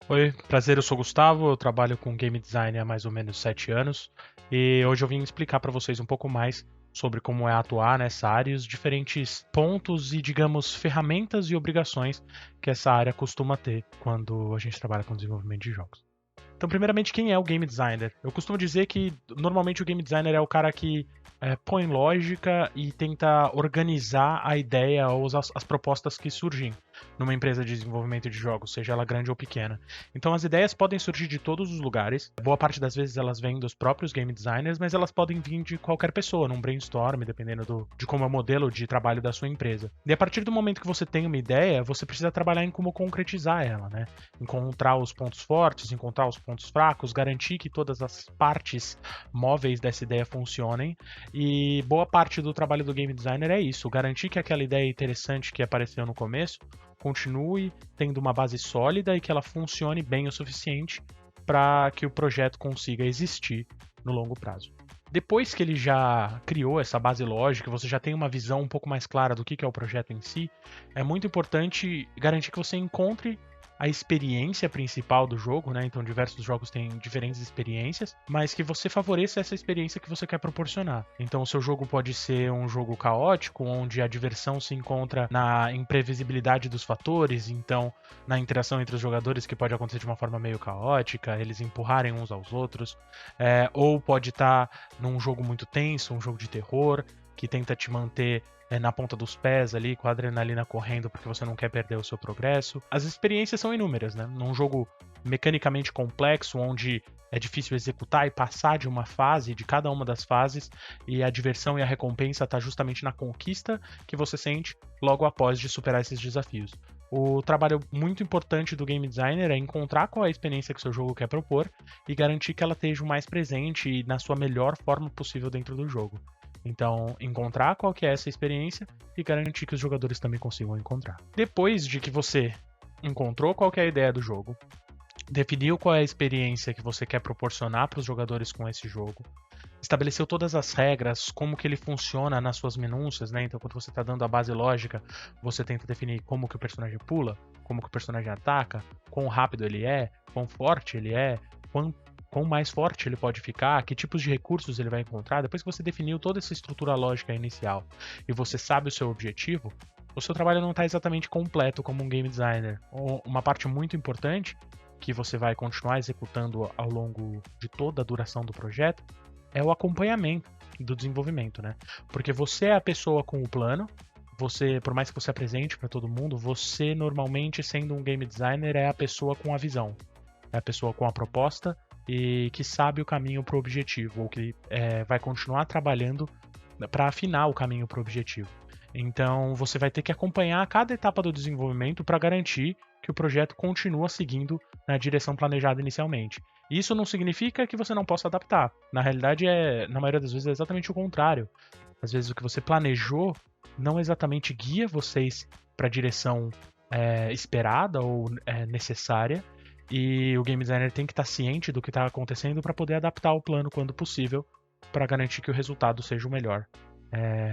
Oi, prazer, eu sou o Gustavo, eu trabalho com game design há mais ou menos 7 anos e hoje eu vim explicar para vocês um pouco mais sobre como é atuar nessa área e os diferentes pontos e, digamos, ferramentas e obrigações que essa área costuma ter quando a gente trabalha com desenvolvimento de jogos. Então, primeiramente, quem é o game designer? Eu costumo dizer que normalmente o game designer é o cara que põe lógica e tenta organizar a ideia ou as propostas que surgem numa empresa de desenvolvimento de jogos, seja ela grande ou pequena. Então, as ideias podem surgir de todos os lugares. Boa parte das vezes elas vêm dos próprios game designers, mas elas podem vir de qualquer pessoa, num brainstorm, dependendo de como é o modelo de trabalho da sua empresa. E a partir do momento que você tem uma ideia, você precisa trabalhar em como concretizar ela, né? Encontrar os pontos fortes, encontrar os pontos fracos, garantir que todas as partes móveis dessa ideia funcionem. E boa parte do trabalho do game designer é isso, garantir que aquela ideia interessante que apareceu no começo continue tendo uma base sólida e que ela funcione bem o suficiente para que o projeto consiga existir no longo prazo. Depois que ele já criou essa base lógica, você já tem uma visão um pouco mais clara do que é o projeto em si, é muito importante garantir que você encontre a experiência principal do jogo, né? Então, diversos jogos têm diferentes experiências, mas que você favoreça essa experiência que você quer proporcionar. Então, o seu jogo pode ser um jogo caótico, onde a diversão se encontra na imprevisibilidade dos fatores, então, na interação entre os jogadores, que pode acontecer de uma forma meio caótica, eles empurrarem uns aos outros, ou pode estar num jogo muito tenso, um jogo de terror, que tenta te manter na ponta dos pés ali, com a adrenalina correndo, porque você não quer perder o seu progresso. As experiências são inúmeras, né? Num jogo mecanicamente complexo, onde é difícil executar e passar de uma fase, de cada uma das fases, e a diversão e a recompensa está justamente na conquista que você sente logo após de superar esses desafios. O trabalho muito importante do game designer é encontrar qual é a experiência que o seu jogo quer propor e garantir que ela esteja o mais presente e na sua melhor forma possível dentro do jogo. Então, encontrar qual que é essa experiência e garantir que os jogadores também consigam encontrar. Depois de que você encontrou qual que é a ideia do jogo, definiu qual é a experiência que você quer proporcionar para os jogadores com esse jogo, estabeleceu todas as regras, como que ele funciona nas suas minúcias, né? Então, quando você está dando a base lógica, você tenta definir como que o personagem pula, como que o personagem ataca, quão rápido ele é, quão forte ele é, quão mais forte ele pode ficar, que tipos de recursos ele vai encontrar. Depois que você definiu toda essa estrutura lógica inicial e você sabe o seu objetivo, o seu trabalho não está exatamente completo como um game designer. Uma parte muito importante que você vai continuar executando ao longo de toda a duração do projeto é o acompanhamento do desenvolvimento, né? Porque você é a pessoa com o plano, você, por mais que você apresente para todo mundo, você normalmente, sendo um game designer, é a pessoa com a visão, é a pessoa com a proposta e que sabe o caminho para o objetivo, ou que vai continuar trabalhando para afinar o caminho para o objetivo. Então, você vai ter que acompanhar cada etapa do desenvolvimento para garantir que o projeto continua seguindo na direção planejada inicialmente. Isso não significa que você não possa adaptar. Na realidade, na maioria das vezes, é exatamente o contrário. Às vezes, o que você planejou não exatamente guia vocês para a direção esperada ou necessária, e o game designer tem que estar ciente do que está acontecendo para poder adaptar o plano quando possível, para garantir que o resultado seja o melhor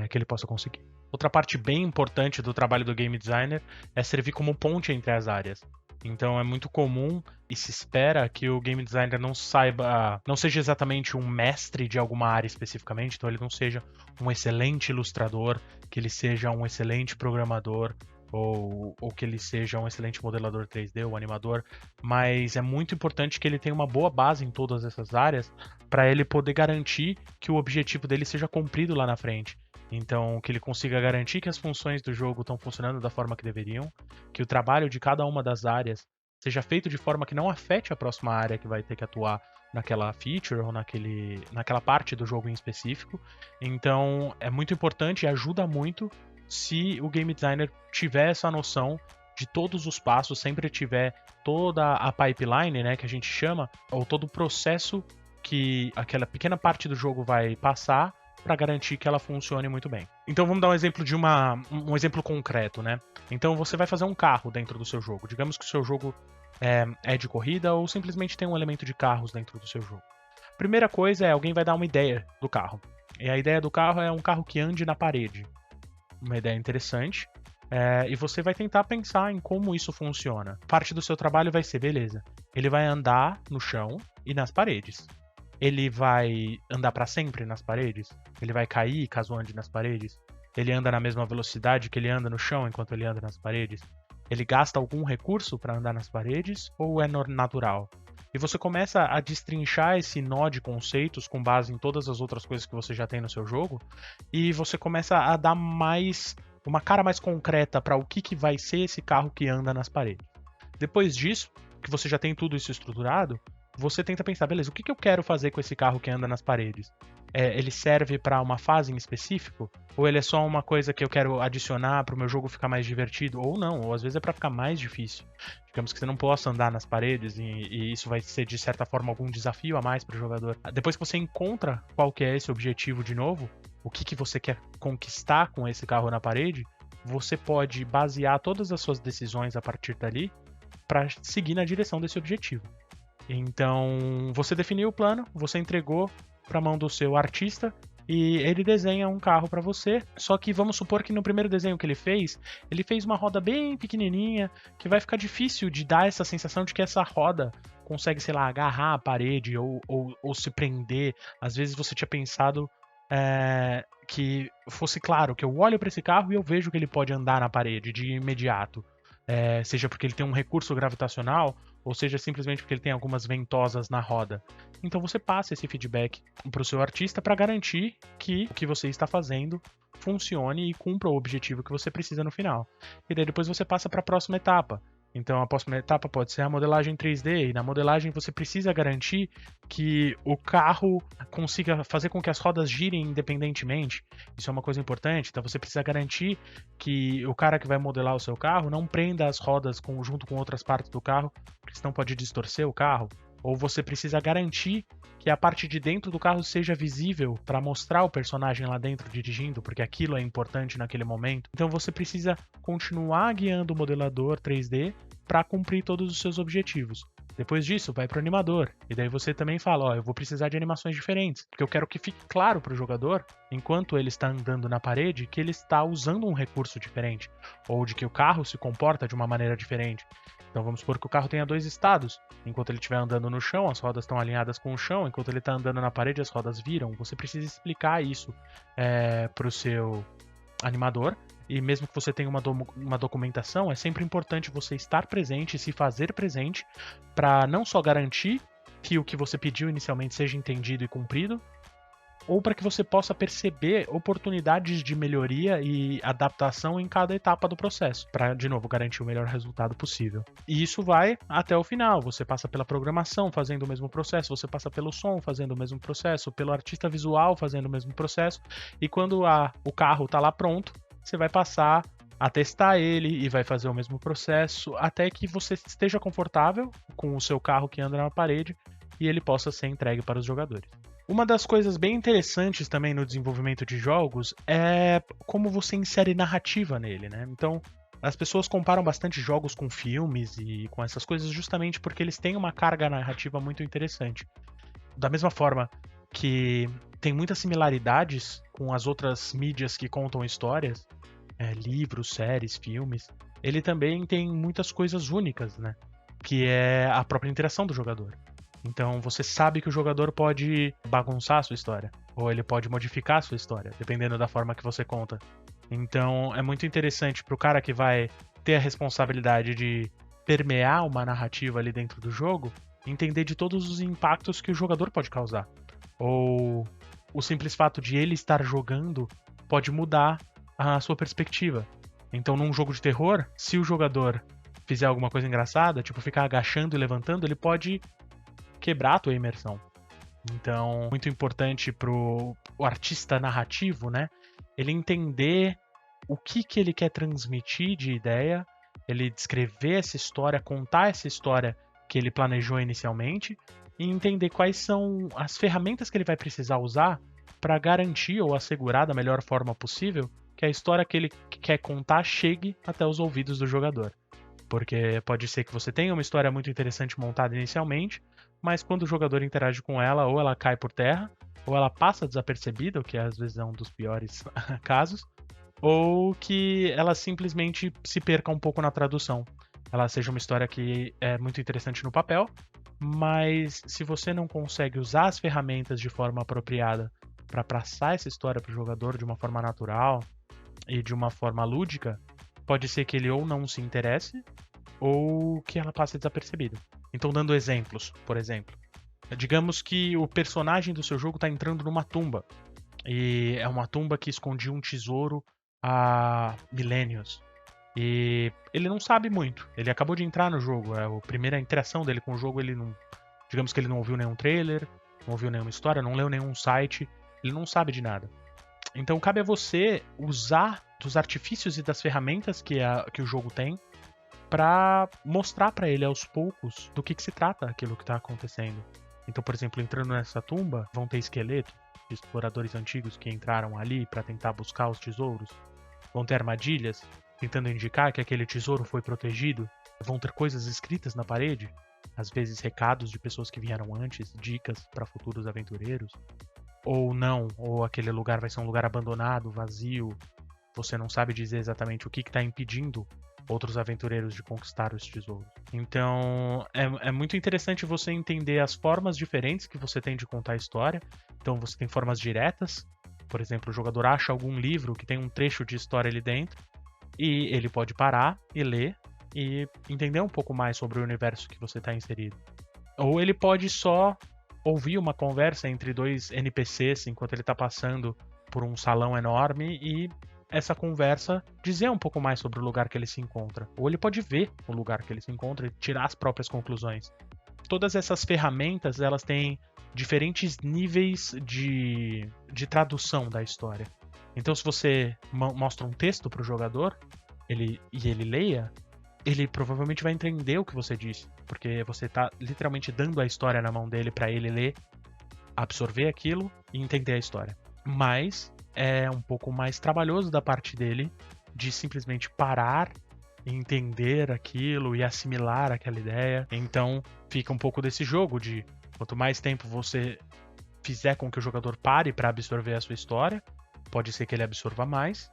que ele possa conseguir. Outra parte bem importante do trabalho do game designer é servir como ponte entre as áreas. Então é muito comum e se espera que o game designer não seja exatamente um mestre de alguma área especificamente, então ele não seja um excelente ilustrador, que ele seja um excelente programador, ou que ele seja um excelente modelador 3D ou animador, mas é muito importante que ele tenha uma boa base em todas essas áreas para ele poder garantir que o objetivo dele seja cumprido lá na frente. Então, que ele consiga garantir que as funções do jogo estão funcionando da forma que deveriam, que o trabalho de cada uma das áreas seja feito de forma que não afete a próxima área que vai ter que atuar naquela feature ou naquela parte do jogo em específico. Então, é muito importante e ajuda muito se o game designer tiver essa noção de todos os passos, sempre tiver toda a pipeline, né, que a gente chama, ou todo o processo que aquela pequena parte do jogo vai passar para garantir que ela funcione muito bem. Então vamos dar um exemplo de um exemplo concreto, né? Então você vai fazer um carro dentro do seu jogo. Digamos que o seu jogo é de corrida ou simplesmente tem um elemento de carros dentro do seu jogo. Primeira coisa é alguém vai dar uma ideia do carro. E a ideia do carro é um carro que ande na parede. Uma ideia interessante. E você vai tentar pensar em como isso funciona. Parte do seu trabalho vai ser, beleza, Ele vai andar no chão e nas paredes. Ele vai andar para sempre nas paredes? Ele vai cair caso ande nas paredes? Ele anda na mesma velocidade que ele anda no chão enquanto ele anda nas paredes? Ele gasta algum recurso para andar nas paredes ou é natural? E você começa a destrinchar esse nó de conceitos com base em todas as outras coisas que você já tem no seu jogo, e você começa a dar uma cara mais concreta para o que vai ser esse carro que anda nas paredes. Depois disso, que você já tem tudo isso estruturado, você tenta pensar, beleza, o que eu quero fazer com esse carro que anda nas paredes? Ele serve para uma fase em específico? Ou ele é só uma coisa que eu quero adicionar para o meu jogo ficar mais divertido? Ou não, ou às vezes é para ficar mais difícil. Digamos que você não possa andar nas paredes e isso vai ser, de certa forma, algum desafio a mais para o jogador. Depois que você encontra qual que é esse objetivo de novo, o que você quer conquistar com esse carro na parede, você pode basear todas as suas decisões a partir dali para seguir na direção desse objetivo. Então, você definiu o plano, você entregou para a mão do seu artista e ele desenha um carro para você. Só que vamos supor que no primeiro desenho que ele fez uma roda bem pequenininha, que vai ficar difícil de dar essa sensação de que essa roda consegue, sei lá, agarrar a parede ou se prender. Às vezes você tinha pensado que fosse claro, que eu olho para esse carro e eu vejo que ele pode andar na parede de imediato. Seja porque ele tem um recurso gravitacional, ou seja simplesmente porque ele tem algumas ventosas na roda. Então você passa esse feedback para o seu artista para garantir que o que você está fazendo funcione e cumpra o objetivo que você precisa no final. E daí depois você passa para a próxima etapa. Então a próxima etapa pode ser a modelagem 3D, e na modelagem você precisa garantir que o carro consiga fazer com que as rodas girem independentemente. Isso é uma coisa importante, então você precisa garantir que o cara que vai modelar o seu carro não prenda as rodas junto com outras partes do carro, porque senão pode distorcer o carro. Ou você precisa garantir que a parte de dentro do carro seja visível para mostrar o personagem lá dentro dirigindo, porque aquilo é importante naquele momento. Então você precisa continuar guiando o modelador 3D para cumprir todos os seus objetivos. Depois disso, vai para o animador. E daí você também fala, eu vou precisar de animações diferentes, porque eu quero que fique claro para o jogador, enquanto ele está andando na parede, que ele está usando um recurso diferente, ou de que o carro se comporta de uma maneira diferente. Então vamos supor que o carro tenha dois estados. Enquanto ele estiver andando no chão, as rodas estão alinhadas com o chão. Enquanto ele está andando na parede, as rodas viram. Você precisa explicar isso para o seu animador. E mesmo que você tenha uma documentação, é sempre importante você estar presente e se fazer presente para não só garantir que o que você pediu inicialmente seja entendido e cumprido, ou para que você possa perceber oportunidades de melhoria e adaptação em cada etapa do processo, para, de novo, garantir o melhor resultado possível. E isso vai até o final. Você passa pela programação fazendo o mesmo processo, você passa pelo som fazendo o mesmo processo, pelo artista visual fazendo o mesmo processo, e quando o carro está lá pronto, você vai passar a testar ele e vai fazer o mesmo processo até que você esteja confortável com o seu carro que anda na parede e ele possa ser entregue para os jogadores. Uma das coisas bem interessantes também no desenvolvimento de jogos é como você insere narrativa nele, né? Então, as pessoas comparam bastante jogos com filmes e com essas coisas justamente porque eles têm uma carga narrativa muito interessante. Da mesma forma que tem muitas similaridades com as outras mídias que contam histórias, livros, séries, filmes, ele também tem muitas coisas únicas, né? Que é a própria interação do jogador. Então você sabe que o jogador pode bagunçar a sua história, ou ele pode modificar a sua história, dependendo da forma que você conta. Então é muito interessante para o cara que vai ter a responsabilidade de permear uma narrativa ali dentro do jogo, entender de todos os impactos que o jogador pode causar. Ou o simples fato de ele estar jogando pode mudar a sua perspectiva. Então num jogo de terror, se o jogador fizer alguma coisa engraçada, tipo ficar agachando e levantando, ele pode quebrar a tua imersão. Então, muito importante pro artista narrativo, né? Ele entender o que ele quer transmitir de ideia, ele descrever essa história, contar essa história que ele planejou inicialmente e entender quais são as ferramentas que ele vai precisar usar para garantir ou assegurar da melhor forma possível que a história que ele quer contar chegue até os ouvidos do jogador. Porque pode ser que você tenha uma história muito interessante montada inicialmente, mas quando o jogador interage com ela, ou ela cai por terra, ou ela passa desapercebida, o que às vezes é um dos piores casos, ou que ela simplesmente se perca um pouco na tradução. ela seja uma história que é muito interessante no papel, mas se você não consegue usar as ferramentas de forma apropriada para passar essa história para o jogador de uma forma natural e de uma forma lúdica, pode ser que ele ou não se interesse ou que ela passe desapercebida. Então, dando exemplos, por exemplo, digamos que o personagem do seu jogo está entrando numa tumba e é uma tumba que escondia um tesouro há milênios. E ele não sabe muito. Ele acabou de entrar no jogo. É a primeira interação dele com o jogo. Ele não. Digamos que ele não ouviu nenhum trailer, não ouviu nenhuma história, não leu nenhum site. Ele não sabe de nada. Então cabe a você usar dos artifícios e das ferramentas que o jogo tem para mostrar para ele aos poucos do que se trata aquilo que está acontecendo. Então, por exemplo, entrando nessa tumba, vão ter esqueletos de exploradores antigos que entraram ali para tentar buscar os tesouros. Vão ter armadilhas tentando indicar que aquele tesouro foi protegido. Vão ter coisas escritas na parede, às vezes recados de pessoas que vieram antes, dicas para futuros aventureiros. Ou não, ou aquele lugar vai ser um lugar abandonado, vazio. Você não sabe dizer exatamente o que está impedindo outros aventureiros de conquistar os tesouros. Então, é muito interessante você entender as formas diferentes que você tem de contar a história. Então, você tem formas diretas. Por exemplo, o jogador acha algum livro que tem um trecho de história ali dentro e ele pode parar e ler e entender um pouco mais sobre o universo que você está inserido. Ou ele pode só ouvir uma conversa entre dois NPCs enquanto ele está passando por um salão enorme e essa conversa dizer um pouco mais sobre o lugar que ele se encontra. Ou ele pode ver o lugar que ele se encontra e tirar as próprias conclusões. Todas essas ferramentas, elas têm diferentes níveis de tradução da história. Então, se você mostra um texto para o jogador e ele leia, ele provavelmente vai entender o que você disse, porque você está literalmente dando a história na mão dele para ele ler, absorver aquilo e entender a história. Mas é um pouco mais trabalhoso da parte dele de simplesmente parar e entender aquilo e assimilar aquela ideia. Então fica um pouco desse jogo de quanto mais tempo você fizer com que o jogador pare para absorver a sua história, pode ser que ele absorva mais,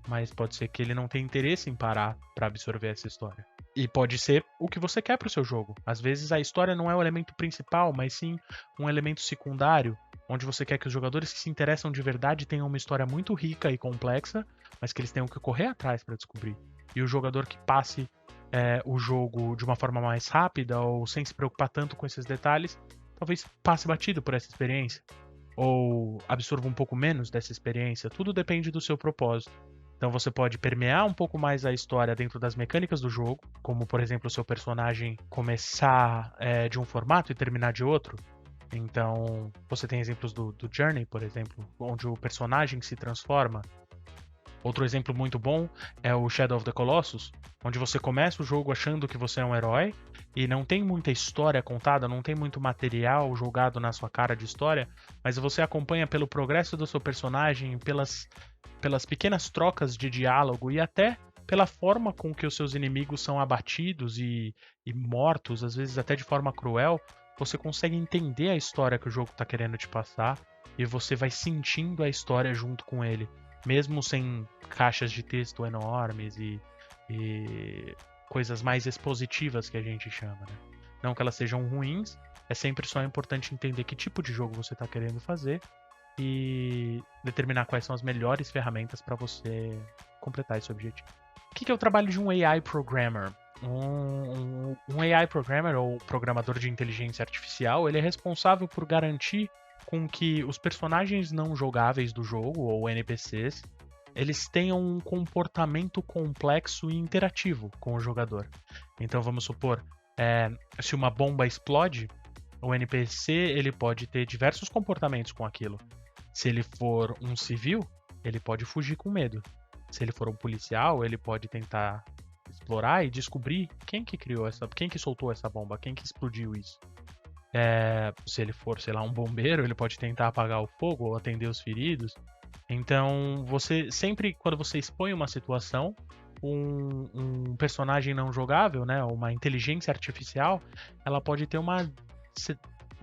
mas pode ser que ele não tenha interesse em parar para absorver essa história. E pode ser o que você quer para o seu jogo. Às vezes a história não é o elemento principal, mas sim um elemento secundário, onde você quer que os jogadores que se interessam de verdade tenham uma história muito rica e complexa, mas que eles tenham que correr atrás para descobrir. E o jogador que passe o jogo de uma forma mais rápida ou sem se preocupar tanto com esses detalhes, talvez passe batido por essa experiência. Ou absorva um pouco menos dessa experiência. Tudo depende do seu propósito. Então você pode permear um pouco mais a história dentro das mecânicas do jogo, como por exemplo o seu personagem começar de um formato e terminar de outro. Então você tem exemplos do Journey, por exemplo, onde o personagem se transforma. Outro exemplo muito bom é o Shadow of the Colossus, onde você começa o jogo achando que você é um herói e não tem muita história contada, não tem muito material jogado na sua cara de história, mas você acompanha pelo progresso do seu personagem, pelas pequenas trocas de diálogo e até pela forma com que os seus inimigos são abatidos e mortos, às vezes até de forma cruel, você consegue entender a história que o jogo está querendo te passar e você vai sentindo a história junto com ele, mesmo sem caixas de texto enormes e coisas mais expositivas que a gente chama, né? Não que elas sejam ruins, é sempre só importante entender que tipo de jogo você está querendo fazer e determinar quais são as melhores ferramentas para você completar esse objetivo. O que é o trabalho de um AI Programmer? Um AI Programmer, ou programador de inteligência artificial, ele é responsável por garantir com que os personagens não jogáveis do jogo, ou NPCs, eles tenham um comportamento complexo e interativo com o jogador. Então vamos supor, se uma bomba explode, o NPC ele pode ter diversos comportamentos com aquilo. Se ele for um civil, ele pode fugir com medo. Se ele for um policial, ele pode tentar explorar e descobrir quem que soltou essa bomba, quem que explodiu isso. Se ele for, sei lá, um bombeiro, ele pode tentar apagar o fogo ou atender os feridos. Então, você sempre, quando você expõe uma situação, um personagem não jogável, né, uma inteligência artificial, ela pode ter uma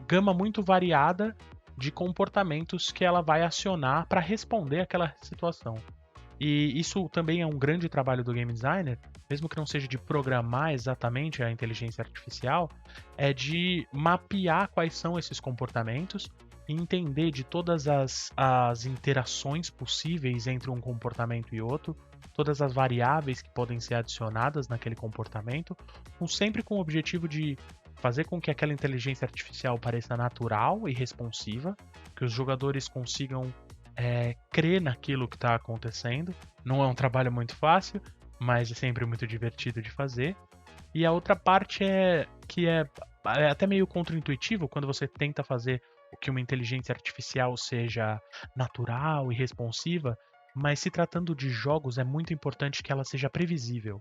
gama muito variada de comportamentos que ela vai acionar para responder àquela situação. E isso também é um grande trabalho do game designer, mesmo que não seja de programar exatamente a inteligência artificial, é de mapear quais são esses comportamentos e entender de todas as interações possíveis entre um comportamento e outro, todas as variáveis que podem ser adicionadas naquele comportamento, sempre com o objetivo de fazer com que aquela inteligência artificial pareça natural e responsiva, que os jogadores consigam crer naquilo que está acontecendo. Não é um trabalho muito fácil, mas é sempre muito divertido de fazer. E a outra parte é que é até meio contraintuitivo quando você tenta fazer o que uma inteligência artificial seja natural e responsiva, mas se tratando de jogos é muito importante que ela seja previsível.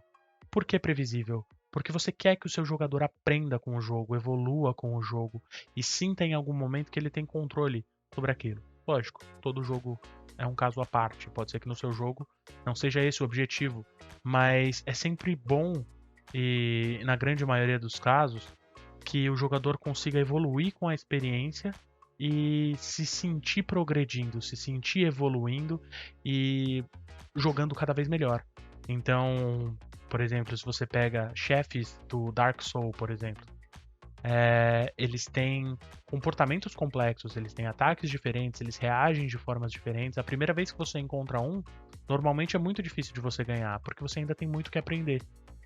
Por que previsível? Porque você quer que o seu jogador aprenda com o jogo, evolua com o jogo e sinta em algum momento que ele tem controle sobre aquilo. Lógico, todo jogo é um caso à parte. Pode ser que no seu jogo não seja esse o objetivo, mas é sempre bom, e na grande maioria dos casos, que o jogador consiga evoluir com a experiência e se sentir progredindo, se sentir evoluindo e jogando cada vez melhor. Então, por exemplo, se você pega chefes do Dark Souls, por exemplo, eles têm comportamentos complexos, eles têm ataques diferentes, eles reagem de formas diferentes. A primeira vez que você encontra um, normalmente é muito difícil de você ganhar, porque você ainda tem muito que aprender.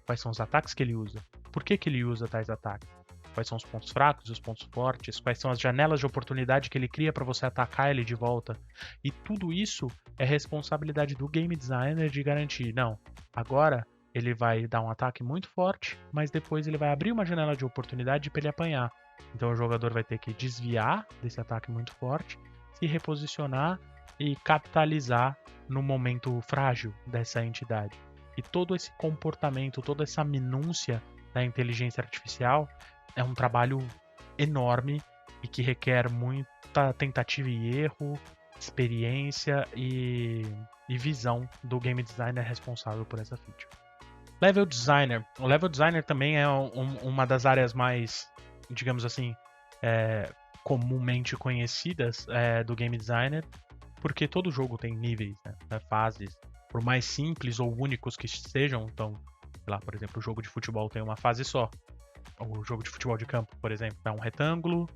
Quais são os ataques que ele usa? Por que ele usa tais ataques? Quais são os pontos fracos e os pontos fortes? Quais são as janelas de oportunidade que ele cria para você atacar ele de volta? E tudo isso é responsabilidade do game designer de garantir. Não, agora ele vai dar um ataque muito forte, mas depois ele vai abrir uma janela de oportunidade para ele apanhar. Então o jogador vai ter que desviar desse ataque muito forte, se reposicionar e capitalizar no momento frágil dessa entidade. E todo esse comportamento, toda essa minúcia da inteligência artificial é um trabalho enorme e que requer muita tentativa e erro, experiência e visão do game designer responsável por essa feature. Level designer. O level designer também é uma das áreas mais, digamos assim, comumente conhecidas do game designer, porque todo jogo tem níveis, né, fases, por mais simples ou únicos que sejam. Então, sei lá, por exemplo, o jogo de futebol tem uma fase só. O jogo de futebol de campo, por exemplo, é um retângulo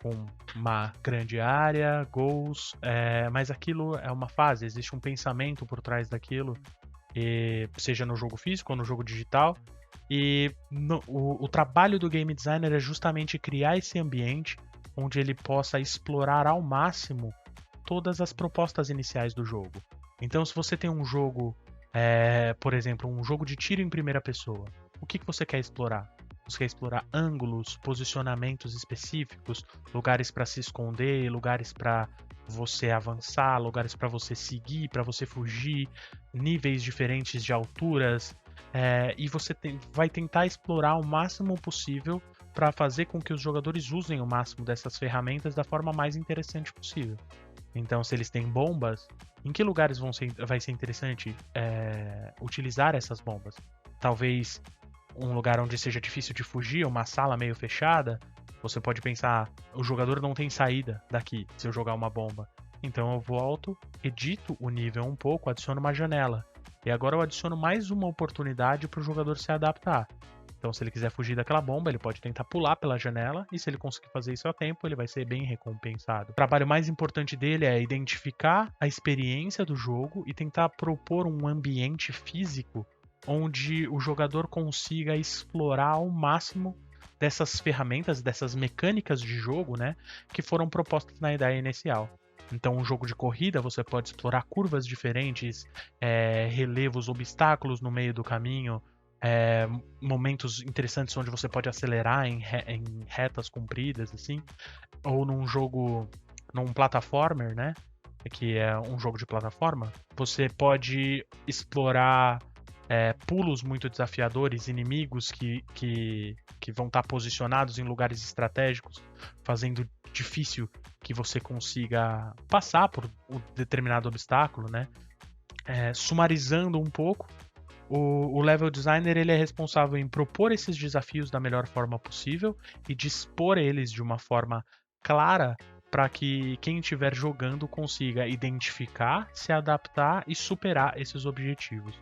com uma grande área, gols, mas aquilo é uma fase, existe um pensamento por trás daquilo, seja no jogo físico ou no jogo digital. E o trabalho do game designer é justamente criar esse ambiente onde ele possa explorar ao máximo todas as propostas iniciais do jogo. Então, se você tem um jogo, por exemplo, um jogo de tiro em primeira pessoa, o que você quer explorar? Você quer explorar ângulos, posicionamentos específicos, lugares para se esconder, lugares para você avançar, lugares para você seguir, para você fugir, níveis diferentes de alturas, e você vai tentar explorar o máximo possível para fazer com que os jogadores usem o máximo dessas ferramentas da forma mais interessante possível. Então, se eles têm bombas, em que lugares vai ser interessante utilizar essas bombas? Talvez um lugar onde seja difícil de fugir, uma sala meio fechada. Você pode pensar, o jogador não tem saída daqui se eu jogar uma bomba. Então eu volto, edito o nível um pouco, adiciono uma janela. E agora eu adiciono mais uma oportunidade para o jogador se adaptar. Então, se ele quiser fugir daquela bomba, ele pode tentar pular pela janela, e se ele conseguir fazer isso a tempo, ele vai ser bem recompensado. O trabalho mais importante dele é identificar a experiência do jogo e tentar propor um ambiente físico onde o jogador consiga explorar ao máximo dessas ferramentas, dessas mecânicas de jogo, né, que foram propostas na ideia inicial. Então, um jogo de corrida, você pode explorar curvas diferentes, relevos, obstáculos no meio do caminho, momentos interessantes onde você pode acelerar em retas compridas, assim. Ou num plataformer, né, que é um jogo de plataforma, você pode explorar pulos muito desafiadores, inimigos que vão estar posicionados em lugares estratégicos, fazendo difícil que você consiga passar por um determinado obstáculo, né? Sumarizando um pouco, o level designer ele é responsável em propor esses desafios da melhor forma possível e dispor eles de uma forma clara para que quem estiver jogando consiga identificar, se adaptar e superar esses objetivos.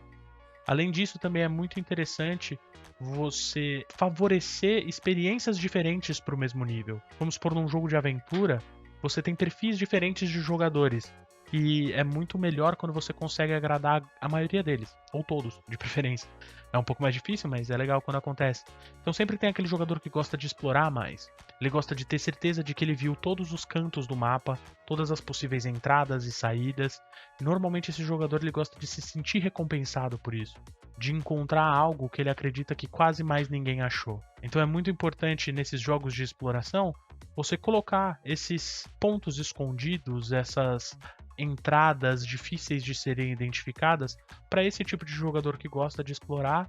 Além disso, também é muito interessante você favorecer experiências diferentes para o mesmo nível. Vamos supor, num jogo de aventura, você tem perfis diferentes de jogadores. E é muito melhor quando você consegue agradar a maioria deles, ou todos, de preferência. É um pouco mais difícil, mas é legal quando acontece. Então sempre tem aquele jogador que gosta de explorar mais. Ele gosta de ter certeza de que ele viu todos os cantos do mapa, todas as possíveis entradas e saídas. Normalmente esse jogador ele gosta de se sentir recompensado por isso, de encontrar algo que ele acredita que quase mais ninguém achou. Então é muito importante nesses jogos de exploração você colocar esses pontos escondidos, essas entradas difíceis de serem identificadas, para esse tipo de jogador que gosta de explorar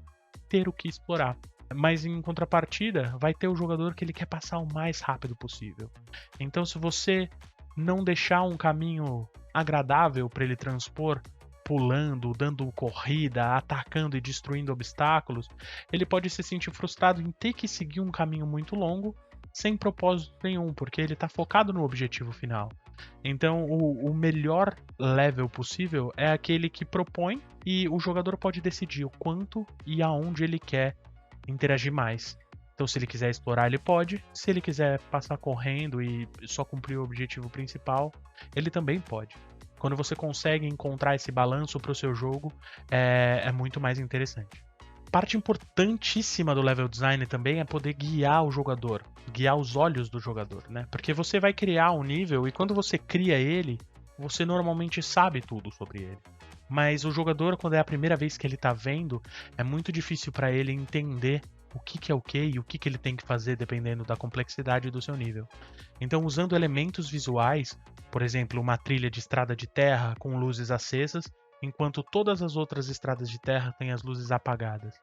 ter o que explorar. Mas em contrapartida, vai ter o jogador que ele quer passar o mais rápido possível. Então, se você não deixar um caminho agradável para ele transpor, pulando, dando corrida, atacando e destruindo obstáculos, ele pode se sentir frustrado em ter que seguir um caminho muito longo sem propósito nenhum, porque ele está focado no objetivo final. Então, o melhor level possível é aquele que propõe e o jogador pode decidir o quanto e aonde ele quer interagir mais. Então, se ele quiser explorar, ele pode. Se ele quiser passar correndo e só cumprir o objetivo principal, ele também pode. Quando você consegue encontrar esse balanço para o seu jogo, é muito mais interessante. Parte importantíssima do level design também é poder guiar o jogador, guiar os olhos do jogador, né? Porque você vai criar um nível e quando você cria ele, você normalmente sabe tudo sobre ele. Mas o jogador, quando é a primeira vez que ele está vendo, é muito difícil para ele entender o que é o que e o que ele tem que fazer dependendo da complexidade do seu nível. Então, usando elementos visuais, por exemplo, uma trilha de estrada de terra com luzes acesas, enquanto todas as outras estradas de terra têm as luzes apagadas.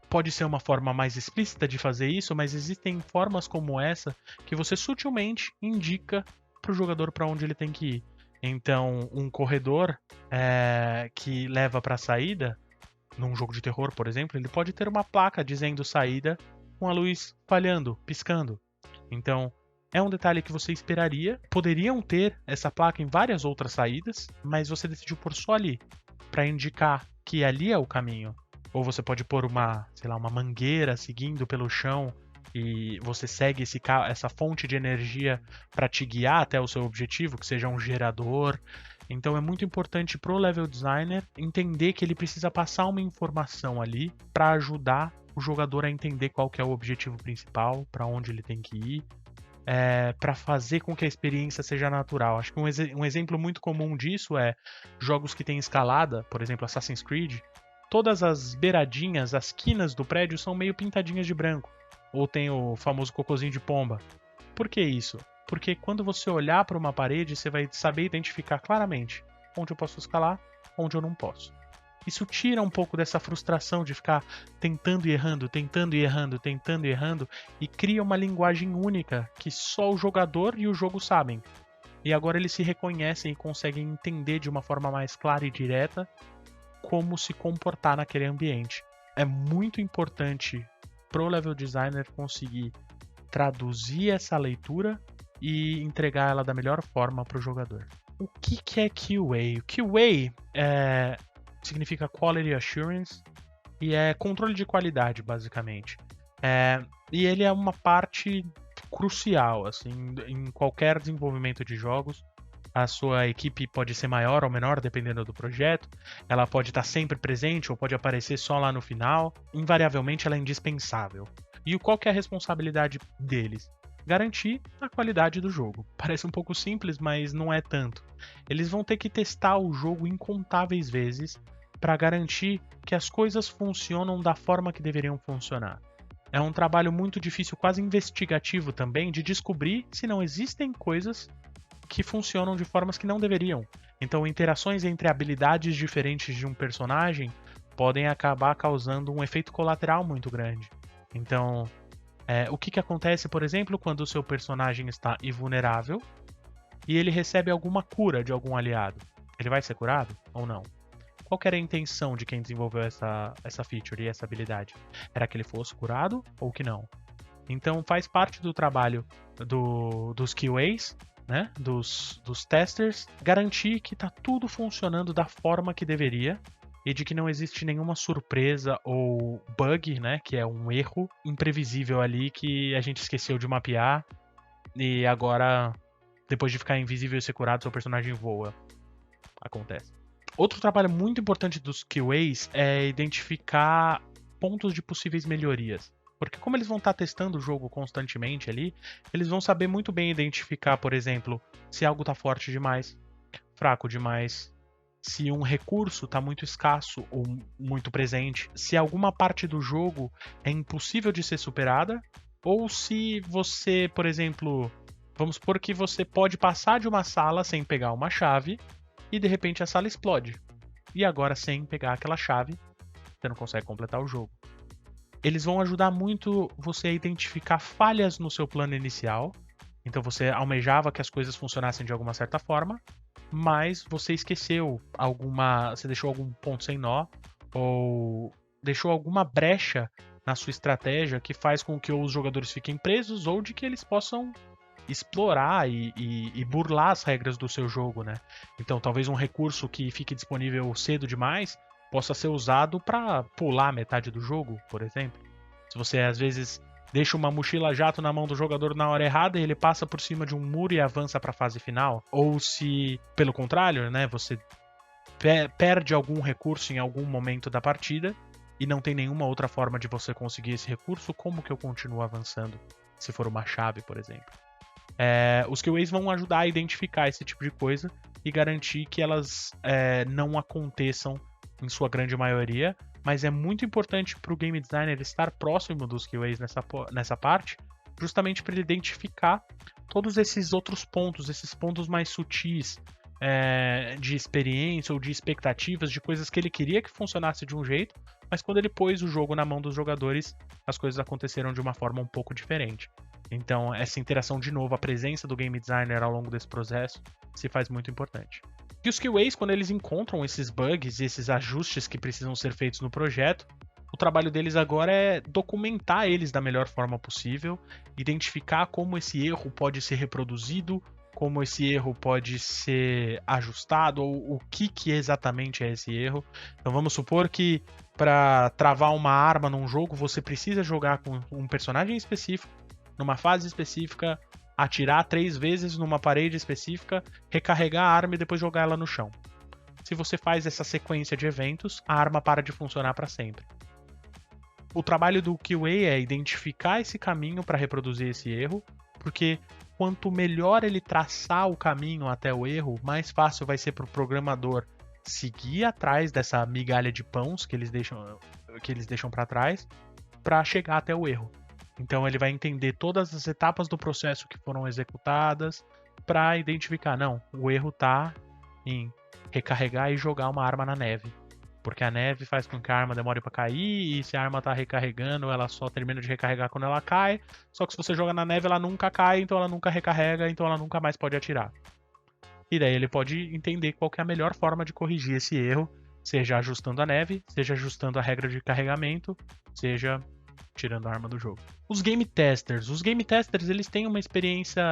Pode ser uma forma mais explícita de fazer isso, mas existem formas como essa que você sutilmente indica para o jogador para onde ele tem que ir. Então, um corredor que leva para a saída, num jogo de terror, por exemplo, ele pode ter uma placa dizendo saída com a luz falhando, piscando. Então, é um detalhe que você esperaria. Poderiam ter essa placa em várias outras saídas, mas você decidiu pôr só ali, para indicar que ali é o caminho. Ou você pode pôr uma mangueira seguindo pelo chão e você segue essa fonte de energia para te guiar até o seu objetivo, que seja um gerador. Então é muito importante pro level designer entender que ele precisa passar uma informação ali para ajudar o jogador a entender qual que é o objetivo principal, para onde ele tem que ir, para fazer com que a experiência seja natural. Acho que um exemplo muito comum disso é jogos que têm escalada, por exemplo Assassin's Creed. Todas as beiradinhas, as quinas do prédio são meio pintadinhas de branco. Ou tem o famoso cocôzinho de pomba. Por que isso? Porque quando você olhar para uma parede, você vai saber identificar claramente onde eu posso escalar, onde eu não posso. Isso tira um pouco dessa frustração de ficar tentando e errando, tentando e errando, tentando e errando, e cria uma linguagem única que só o jogador e o jogo sabem. E agora eles se reconhecem e conseguem entender de uma forma mais clara e direta como se comportar naquele ambiente. É muito importante pro level designer conseguir traduzir essa leitura e entregar ela da melhor forma para o jogador. O que é QA? O QA significa Quality Assurance e é controle de qualidade, basicamente. E ele é uma parte crucial assim, em qualquer desenvolvimento de jogos. A sua equipe pode ser maior ou menor, dependendo do projeto. Ela pode estar sempre presente ou pode aparecer só lá no final. Invariavelmente, ela é indispensável. E qual que é a responsabilidade deles? Garantir a qualidade do jogo. Parece um pouco simples, mas não é tanto. Eles vão ter que testar o jogo incontáveis vezes para garantir que as coisas funcionam da forma que deveriam funcionar. É um trabalho muito difícil, quase investigativo também, de descobrir se não existem coisas que funcionam de formas que não deveriam. Então, interações entre habilidades diferentes de um personagem podem acabar causando um efeito colateral muito grande. Então, o que acontece, por exemplo, quando o seu personagem está invulnerável e ele recebe alguma cura de algum aliado? Ele vai ser curado ou não? Qual que era a intenção de quem desenvolveu essa feature e essa habilidade? Era que ele fosse curado ou que não? Então, faz parte do trabalho dos QAs, né, dos testers, garantir que está tudo funcionando da forma que deveria e de que não existe nenhuma surpresa ou bug, né, que é um erro imprevisível ali que a gente esqueceu de mapear e agora, depois de ficar invisível e ser curado, seu personagem voa. Acontece. Outro trabalho muito importante dos QAs é identificar pontos de possíveis melhorias. Porque como eles vão estar testando o jogo constantemente ali, eles vão saber muito bem identificar, por exemplo, se algo está forte demais, fraco demais, se um recurso está muito escasso ou muito presente, se alguma parte do jogo é impossível de ser superada, ou se você, por exemplo, vamos supor que você pode passar de uma sala sem pegar uma chave e de repente a sala explode. E agora, sem pegar aquela chave, você não consegue completar o jogo. Eles vão ajudar muito você a identificar falhas no seu plano inicial. Então você almejava que as coisas funcionassem de alguma certa forma, mas você esqueceu você deixou algum ponto sem nó, ou deixou alguma brecha na sua estratégia que faz com que os jogadores fiquem presos ou de que eles possam explorar e burlar as regras do seu jogo, né? Então, talvez um recurso que fique disponível cedo demais possa ser usado para pular metade do jogo, por exemplo. Se você às vezes deixa uma mochila jato na mão do jogador na hora errada e ele passa por cima de um muro e avança para a fase final, ou se, pelo contrário, né, você perde algum recurso em algum momento da partida e não tem nenhuma outra forma de você conseguir esse recurso, como que eu continuo avançando? Se for uma chave, por exemplo. Os QAs vão ajudar a identificar esse tipo de coisa e garantir que elas não aconteçam em sua grande maioria, mas é muito importante para o game designer estar próximo dos QAs nessa parte, justamente para ele identificar todos esses outros pontos, esses pontos mais sutis de experiência ou de expectativas, de coisas que ele queria que funcionasse de um jeito, mas quando ele pôs o jogo na mão dos jogadores, as coisas aconteceram de uma forma um pouco diferente. Então, essa interação, de novo, a presença do game designer ao longo desse processo se faz muito importante. E os QAs, quando eles encontram esses bugs e esses ajustes que precisam ser feitos no projeto, o trabalho deles agora é documentar eles da melhor forma possível, identificar como esse erro pode ser reproduzido, como esse erro pode ser ajustado, ou o que exatamente é esse erro. Então vamos supor que para travar uma arma num jogo, você precisa jogar com um personagem específico, numa fase específica, atirar 3 vezes numa parede específica, recarregar a arma e depois jogar ela no chão. Se você faz essa sequência de eventos, a arma para de funcionar para sempre. O trabalho do QA é identificar esse caminho para reproduzir esse erro, porque quanto melhor ele traçar o caminho até o erro, mais fácil vai ser para o programador seguir atrás dessa migalha de pães que eles deixam para trás para chegar até o erro. Então ele vai entender todas as etapas do processo que foram executadas para identificar, não, o erro está em recarregar e jogar uma arma na neve. Porque a neve faz com que a arma demore para cair, e se a arma está recarregando, ela só termina de recarregar quando ela cai. Só que se você joga na neve, ela nunca cai, então ela nunca recarrega, então ela nunca mais pode atirar. E daí ele pode entender qual que é a melhor forma de corrigir esse erro, seja ajustando a neve, seja ajustando a regra de carregamento, seja tirando a arma do jogo. Os game testers, eles têm uma experiência,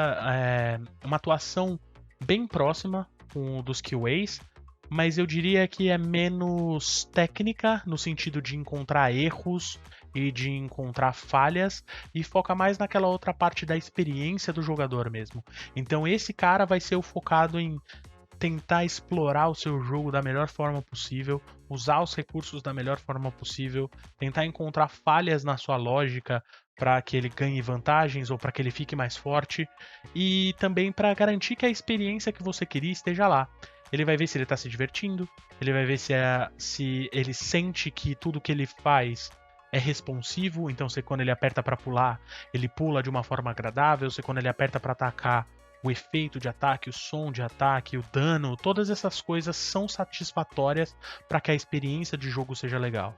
uma atuação bem próxima com o dos QAs, mas eu diria que é menos técnica no sentido de encontrar erros e de encontrar falhas e foca mais naquela outra parte da experiência do jogador mesmo. Então esse cara vai ser o focado em tentar explorar o seu jogo da melhor forma possível, usar os recursos da melhor forma possível, tentar encontrar falhas na sua lógica para que ele ganhe vantagens ou para que ele fique mais forte e também para garantir que a experiência que você queria esteja lá. Ele vai ver se ele está se divertindo, ele vai ver se ele sente que tudo que ele faz é responsivo, então se quando ele aperta para pular, ele pula de uma forma agradável, se quando ele aperta para atacar, o efeito de ataque, o som de ataque, o dano, todas essas coisas são satisfatórias para que a experiência de jogo seja legal.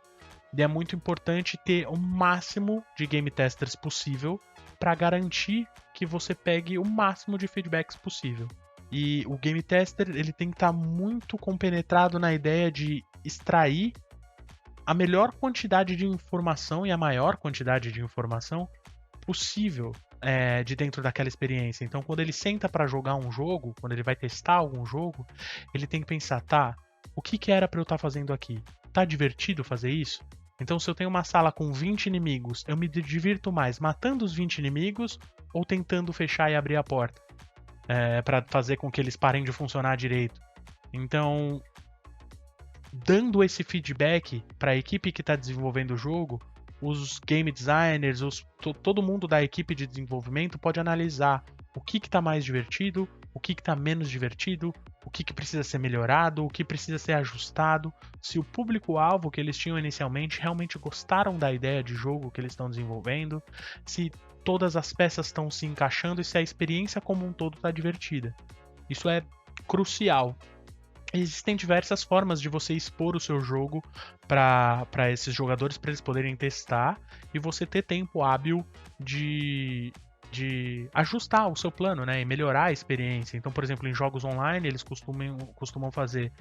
E é muito importante ter o máximo de game testers possível para garantir que você pegue o máximo de feedbacks possível. E o game tester ele tem que estar muito compenetrado na ideia de extrair a melhor quantidade de informação e a maior quantidade de informação possível de dentro daquela experiência. Então, quando ele senta para jogar um jogo, quando ele vai testar algum jogo, ele tem que pensar, tá, o que era para eu estar fazendo aqui? tá divertido fazer isso? Então, se eu tenho uma sala com 20 inimigos, eu me divirto mais matando os 20 inimigos ou tentando fechar e abrir a porta para fazer com que eles parem de funcionar direito. Então, dando esse feedback para a equipe que está desenvolvendo o jogo, os game designers, todo mundo da equipe de desenvolvimento pode analisar o que está mais divertido, o que está menos divertido, o que precisa ser melhorado, o que precisa ser ajustado, se o público-alvo que eles tinham inicialmente realmente gostaram da ideia de jogo que eles estão desenvolvendo, se todas as peças estão se encaixando e se a experiência como um todo está divertida. Isso é crucial. Existem diversas formas de você expor o seu jogo para esses jogadores, para eles poderem testar e você ter tempo hábil de ajustar o seu plano, né, e melhorar a experiência. Então, por exemplo, em jogos online, eles costumam fazer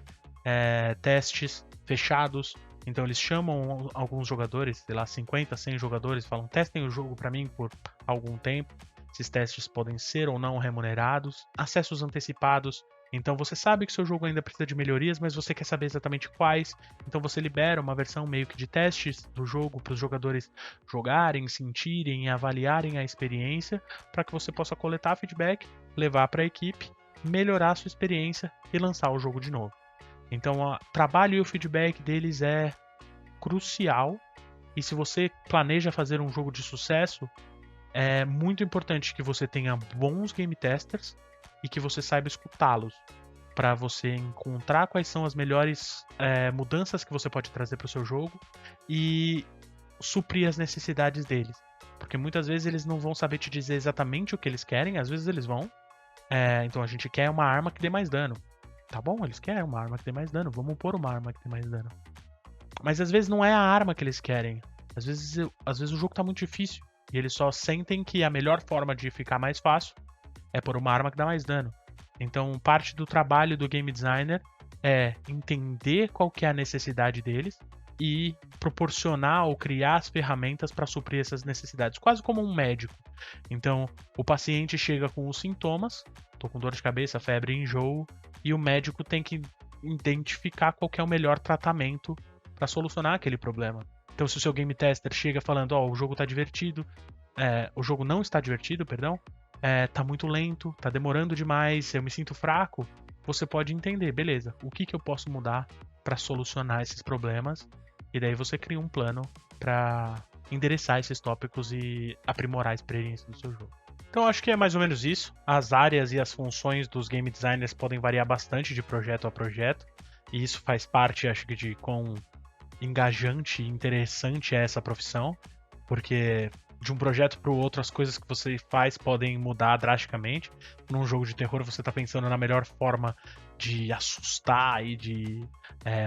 testes fechados. Então, eles chamam alguns jogadores, sei lá, 50, 100 jogadores, falam: testem o jogo para mim por algum tempo. Esses testes podem ser ou não remunerados. Acessos antecipados. Então você sabe que seu jogo ainda precisa de melhorias, mas você quer saber exatamente quais. Então você libera uma versão meio que de testes do jogo para os jogadores jogarem, sentirem e avaliarem a experiência, para que você possa coletar feedback, levar para a equipe, melhorar a sua experiência e lançar o jogo de novo. Então o trabalho e o feedback deles é crucial. E se você planeja fazer um jogo de sucesso, é muito importante que você tenha bons game testers e que você saiba escutá-los para você encontrar quais são as melhores mudanças que você pode trazer para o seu jogo e suprir as necessidades deles. Porque muitas vezes eles não vão saber te dizer exatamente o que eles querem, às vezes eles vão. Então a gente quer uma arma que dê mais dano. Tá bom, eles querem uma arma que dê mais dano, vamos pôr uma arma que dê mais dano. Mas às vezes não é a arma que eles querem. Às vezes o jogo tá muito difícil e eles só sentem que a melhor forma de ficar mais fácil é por uma arma que dá mais dano. Então, parte do trabalho do game designer é entender qual que é a necessidade deles e proporcionar ou criar as ferramentas para suprir essas necessidades, quase como um médico. Então, o paciente chega com os sintomas, tô com dor de cabeça, febre, enjoo, e o médico tem que identificar qual que é o melhor tratamento para solucionar aquele problema. Então, se o seu game tester chega falando, o jogo tá divertido, o jogo não está divertido, perdão, tá muito lento, tá demorando demais, eu me sinto fraco, você pode entender, beleza, o que eu posso mudar para solucionar esses problemas, e daí você cria um plano para endereçar esses tópicos e aprimorar a experiência do seu jogo. Então acho que é mais ou menos isso. As áreas e as funções dos game designers podem variar bastante de projeto a projeto, e isso faz parte, acho que, de quão engajante e interessante é essa profissão, porque de um projeto para o outro as coisas que você faz podem mudar drasticamente. Num jogo de terror você está pensando na melhor forma de assustar e de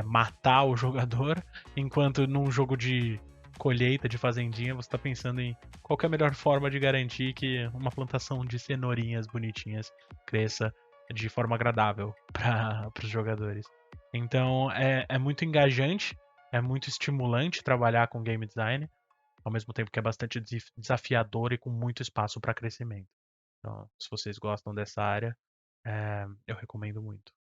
matar o jogador, enquanto num jogo de colheita, de fazendinha, você está pensando em qual que é a melhor forma de garantir que uma plantação de cenourinhas bonitinhas cresça de forma agradável para os jogadores. Então é muito engajante, é muito estimulante trabalhar com game design, ao mesmo tempo que é bastante desafiador e com muito espaço para crescimento. Então, se vocês gostam dessa área, eu recomendo muito.